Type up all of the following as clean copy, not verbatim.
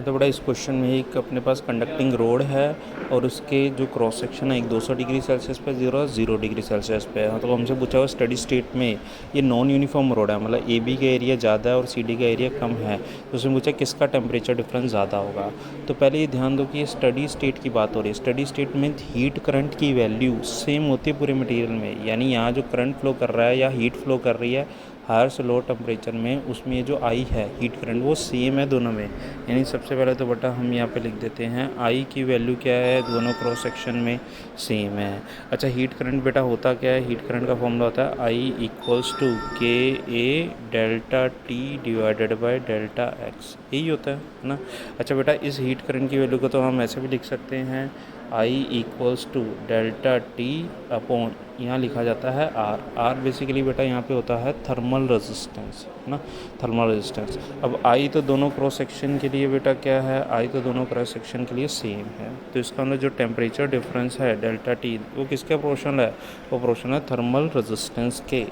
तो बड़ा इस क्वेश्चन में एक अपने पास कंडक्टिंग रोड है और उसके जो क्रॉस सेक्शन है एक 200 डिग्री सेल्सियस पे 0 डिग्री सेल्सियस पे है। तो हमसे पूछा हुआ स्टडी स्टेट में ये नॉन यूनिफॉर्म रोड है, मतलब ए बी का एरिया ज़्यादा है और सी डी का एरिया कम है, तो उसमें पूछा किसका टेम्परेचर डिफरेंस ज़्यादा होगा। तो पहले ये ध्यान दो कि ये स्टडी स्टेट की बात हो रही है। स्टडी स्टेट में हीट करंट की वैल्यू सेम होती है पूरे मटेरियल में, यानी यहाँ जो करंट फ्लो कर रहा है या हीट फ्लो कर रही है हायर से लोअर टेम्परेचर में, उसमें ये जो आई है हीट करंट वो सेम है दोनों में। यानी सबसे पहले तो बेटा हम यहाँ पे लिख देते हैं आई की वैल्यू क्या है, दोनों क्रॉस सेक्शन में सेम है। अच्छा, हीट करंट बेटा होता क्या है, हीट करंट का फॉर्मूला होता है आई equals to K A delta T divided by delta X, यही होता है ना। अच्छा बेटा, इस हीट करंट की वैल्यू को तो हम ऐसे भी लिख सकते हैं I equals to delta T upon, यहाँ लिखा जाता है आर। आर बेसिकली बेटा यहाँ पे होता है थर्मल रेजिस्टेंस, है ना, थर्मल रेजिस्टेंस। अब आई तो दोनों क्रॉस सेक्शन के लिए बेटा क्या है, आई तो दोनों क्रॉस सेक्शन के लिए सेम है, तो इसका अंदर जो टेम्परेचर डिफरेंस है डेल्टा टी वो किसके प्रोपोर्शनल है, वो प्रोपोर्शनल है थर्मल रेजिस्टेंस के।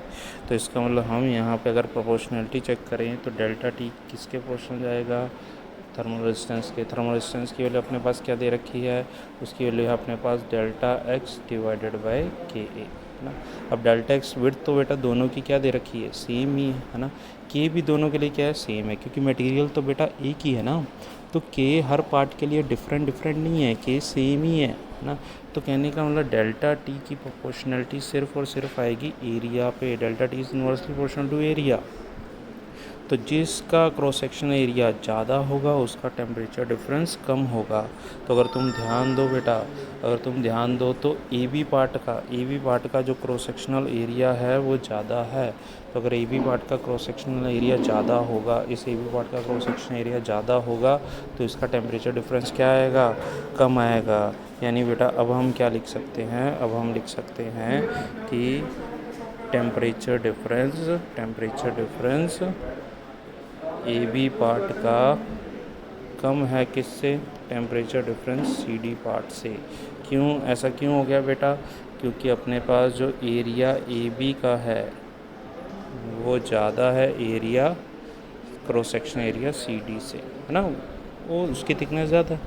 तो इसका मतलब हम यहाँ पे अगर प्रोपोर्शनलिटी चेक करें तो डेल्टा टी किसके प्रोपोर्शनल जाएगा, थर्मल रेजिस्टेंस के। थर्मल रेजिस्टेंस की वैल्यू अपने पास क्या दे रखी है, उसकी वैल्यू है अपने पास डेल्टा एक्स डिवाइडेड बाय के ए, है ना। अब डेल्टा एक्स विड्थ तो बेटा दोनों की क्या दे रखी है, सेम ही है ना। के भी दोनों के लिए क्या है, सेम है, क्योंकि मटेरियल तो बेटा एक ही है ना। तो के हर पार्ट के लिए डिफरेंट नहीं है, के सेम ही है ना। तो कहने का मतलब डेल्टा टी की प्रोपोर्शनलिटी सिर्फ और सिर्फ आएगी एरिया पे। Delta T is inversely proportional to area. तो जिसका क्रॉस सेक्शन एरिया ज़्यादा होगा उसका टेम्परेचर डिफरेंस कम होगा। तो अगर तुम ध्यान दो बेटा, अगर तुम ध्यान दो तो ए बी पार्ट का जो क्रॉस सेक्शनल एरिया है वो ज़्यादा है। तो अगर ए बी पार्ट का क्रॉस सेक्शनल एरिया ज़्यादा होगा, इस ए बी पार्ट का क्रॉस सेक्शनल एरिया ज़्यादा होगा, तो इसका टेम्परेचर डिफरेंस क्या आएगा, कम आएगा। यानी बेटा अब हम क्या लिख सकते हैं, अब हम लिख सकते हैं कि temperature difference A B part का कम है किससे, temperature difference C D part से। क्यों, ऐसा क्यों हो गया बेटा, क्योंकि अपने पास जो एरिया ए बी का है वो ज़्यादा है area cross section area C D से, है ना, वो उसकी थिकनेस ज़्यादा है।